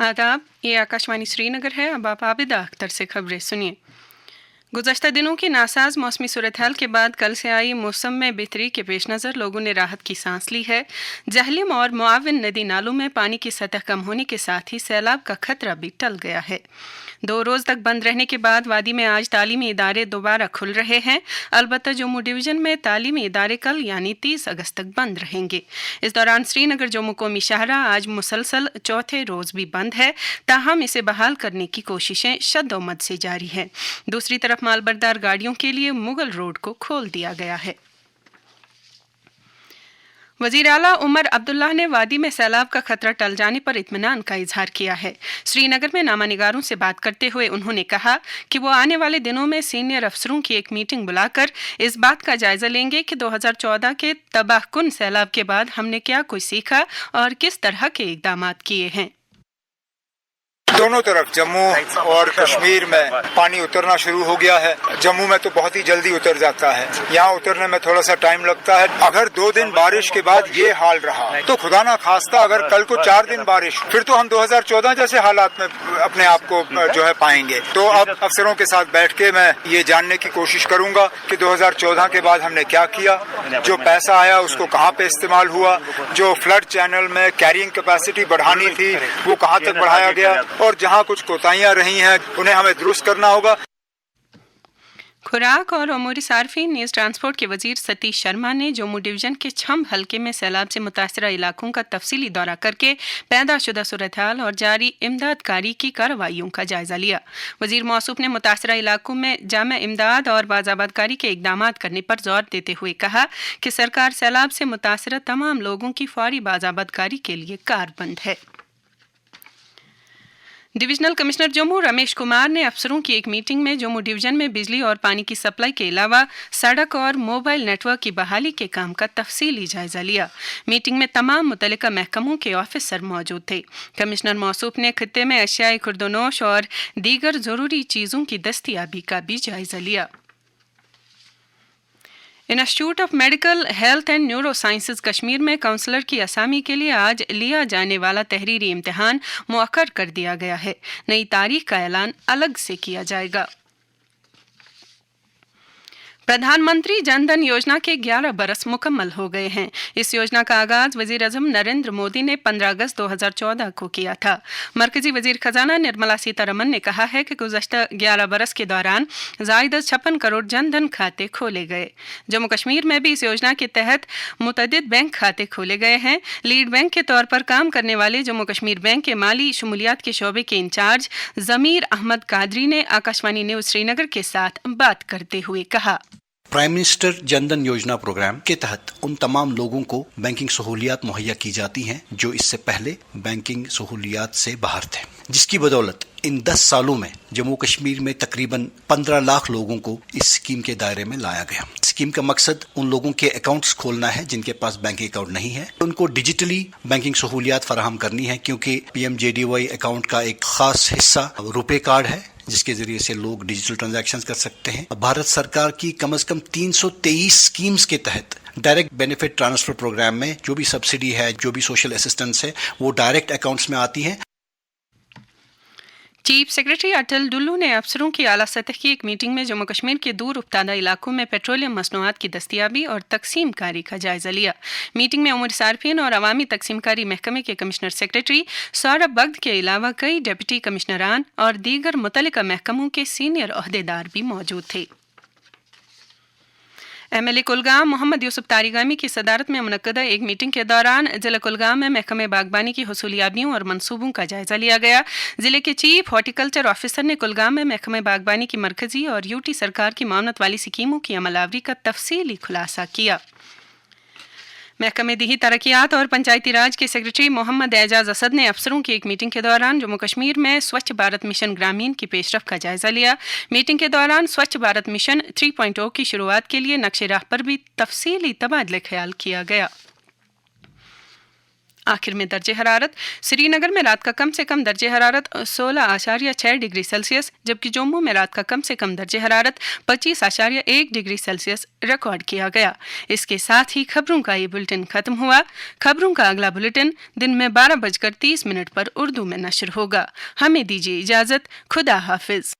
आदाब, ये आकाशवाणी श्रीनगर है। अब आप आबिदा अख्तर से खबरें सुनिए। गुज़श्ता दिनों की नासाज मौसमी सूरत हाल के बाद कल से आई मौसम में बेहतरी के पेश नज़र लोगों ने राहत की सांस ली है। जहलिम और मुआविन नदी नालों में पानी की सतह कम होने के साथ ही सैलाब का खतरा भी टल गया है। 2 रोज़ तक बंद रहने के बाद वादी में आज तालीमी इदारे दोबारा खुल रहे हैं। अलबत्ता जम्मू डिवीज़न में तालीमी इदारे कल यानी 30 अगस्त तक बंद रहेंगे। इस दौरान श्रीनगर जम्मू कौमी शाहरा आज मुसलसल चौथे रोज़ भी बंद है, ताहम इसे बहाल करने की कोशिशें शद्दोमद से जारी हैं। दूसरी तरफ मालबरदार गाड़ियों के लिए मुगल रोड को खोल दिया गया है। वज़ीर आला उमर अब्दुल्ला ने वादी में सैलाब का खतरा टल जाने पर इत्मीनान का इजहार किया है। श्रीनगर में नामानिगारों से बात करते हुए उन्होंने कहा कि वो आने वाले दिनों में सीनियर अफसरों की एक मीटिंग बुलाकर इस बात का जायजा लेंगे कि 2014 के तबाहकुन सैलाब के बाद हमने क्या कुछ सीखा और किस तरह के इकदाम किए हैं। दोनों तरफ जम्मू और कश्मीर में पानी उतरना शुरू हो गया है। जम्मू में तो बहुत ही जल्दी उतर जाता है, यहाँ उतरने में थोड़ा सा टाइम लगता है। अगर 2 दिन बारिश के बाद ये हाल रहा तो खुदा ना खास्ता अगर कल को 4 दिन बारिश, फिर तो हम 2014 जैसे हालात में अपने आप को जो है पाएंगे। तो अब अफसरों के साथ बैठ के मैं ये जानने की कोशिश करूंगा कि 2014 के बाद हमने क्या किया, जो पैसा आया उसको कहाँ पे इस्तेमाल हुआ, जो फ्लड चैनल में कैरिंग कैपेसिटी बढ़ानी थी वो कहाँ तक बढ़ाया गया, और जहां कुछ कोताहियां रही हैं उन्हें हमें दुरुस्त करना होगा। खुराक और अमूरी सार्फिन न्यूज़ ट्रांसपोर्ट के वजीर सतीश शर्मा ने जम्मू डिवीज़न के छम्ब हल्के में सैलाब से मुतासरा इलाकों का तफसीली दौरा करके पैदाशुदा सूरत हाल और जारी इमदादकारी की कार्रवाइयों का जायजा लिया। वजीर मौसूफ ने मुतासरा इलाकों में जामा इमदाद और बाज़ाबादकारी के इकदाम करने पर जोर देते हुए कहा कि सरकार सैलाब से मुतासरा तमाम लोगों की फौरी बाज़ाबादकारी के लिए कारबंद है। डिविजनल कमिश्नर जम्मू रमेश कुमार ने अफसरों की एक मीटिंग में जम्मू डिवीजन में बिजली और पानी की सप्लाई के अलावा सड़क और मोबाइल नेटवर्क की बहाली के काम का तफसीली जायजा लिया। मीटिंग में तमाम मुतल्लिका महकमों के ऑफिसर मौजूद थे। कमिश्नर मौसूफ ने खित्ते में अशियाई खुर्दनोश और दीगर ज़रूरी चीज़ों की दस्तयाबी का भी जायजा लिया। Institute of medical health and neuro sciences Kashmir में काउंसलर की असामी के लिए आज लिया जाने वाला तहरीरी इम्तिहान मुअक्कर कर दिया गया है। नई तारीख का ऐलान अलग से किया जाएगा। प्रधानमंत्री जनधन योजना के 11 बरस मुकम्मल हो गए हैं। इस योजना का आगाज वजीर आज़म नरेंद्र मोदी ने 15 अगस्त 2014 को किया था। मरकजी वजीर खजाना निर्मला सीतारमन ने कहा है कि गुज़श्ता 11 बरस के दौरान ज़ायद 56 करोड़ जनधन खाते खोले गए। जम्मू कश्मीर में भी इस योजना के तहत मुतअद्दिद बैंक खाते खोले गए हैं। लीड बैंक के तौर पर काम करने वाले जम्मू कश्मीर बैंक के माली शमूलियात के शोबे के इंचार्ज ज़मीर अहमद कादरी ने आकाशवाणी न्यूज़ श्रीनगर के साथ बात करते हुए कहा, प्राइम मिनिस्टर जनधन योजना प्रोग्राम के तहत उन तमाम लोगों को बैंकिंग सहूलियात मुहैया की जाती हैं जो इससे पहले बैंकिंग सहूलियात से बाहर थे, जिसकी बदौलत इन 10 सालों में जम्मू कश्मीर में तकरीबन 15 लाख लोगों को इस स्कीम के दायरे में लाया गया। स्कीम का मकसद उन लोगों के अकाउंट्स खोलना है जिनके पास बैंक अकाउंट नहीं है, उनको डिजिटली बैंकिंग सहूलियात फराहम करनी है, क्योंकि PMJDY अकाउंट का एक खास हिस्सा रुपे कार्ड है जिसके जरिए से लोग डिजिटल ट्रांजैक्शंस कर सकते हैं। भारत सरकार की कम से कम 323 स्कीम्स के तहत डायरेक्ट बेनिफिट ट्रांसफर प्रोग्राम में जो भी सब्सिडी है, जो भी सोशल असिस्टेंस है, वो डायरेक्ट अकाउंट्स में आती है। चीफ सेक्रेटरी अटल डुल्लू ने अफसरों की आला सतह की एक मीटिंग में जम्मू कश्मीर के दूर उपतादा इलाकों में पेट्रोलियम मसनूआत की दस्तयाबी और तकसीम कारी का जायजा लिया। मीटिंग में उमर सार्फिन और अवामी तकसीम कारी महकमे के कमिश्नर सेक्रेटरी सौरभ बग्ध के अलावा कई डिप्टी कमिश्नरान और दीगर मुतल्लिका महकमों के सीनियर ओहदेदार भी मौजूद थे। MLA कुलगाम मोहम्मद यूसुफ तारिगामी की सदारत में मुनक्कदा एक मीटिंग के दौरान जिला कुलगाम में महकमे बागबानी की हुसूलियाबियों और मनसूबों का जायजा लिया गया। जिले के चीफ हॉर्टिकल्चर ऑफिसर ने कुलगाम में महकमे बागबानी की मरकजी और UT सरकार की मामनत वाली स्कीमों की अमलावरी का तफसीली खुलासा किया। महकमे दिही तरक्यात और पंचायती राज के सेक्रेटरी मोहम्मद एजाज असद ने अफसरों की एक मीटिंग के दौरान जम्मू कश्मीर में स्वच्छ भारत मिशन ग्रामीण की पेशरफ का जायजा लिया। मीटिंग के दौरान स्वच्छ भारत मिशन 3.0 की शुरुआत के लिए नक्शे राह पर भी तफसीली तबादले ख्याल किया गया। آخر میں درجہ حرارت سری نگر میں رات کا کم سے کم درجہ حرارت 16.6 ڈگری سیلسیس جبکہ جموں میں رات کا کم سے کم درجہ حرارت 25.1 ڈگری سیلسیس ریکارڈ کیا گیا۔ اس کے ساتھ ہی خبروں کا یہ بلٹن ختم ہوا۔ خبروں کا اگلا بلٹن دن میں 12:30 پر اردو میں نشر ہوگا۔ ہمیں دیجیے اجازت۔ خدا حافظ۔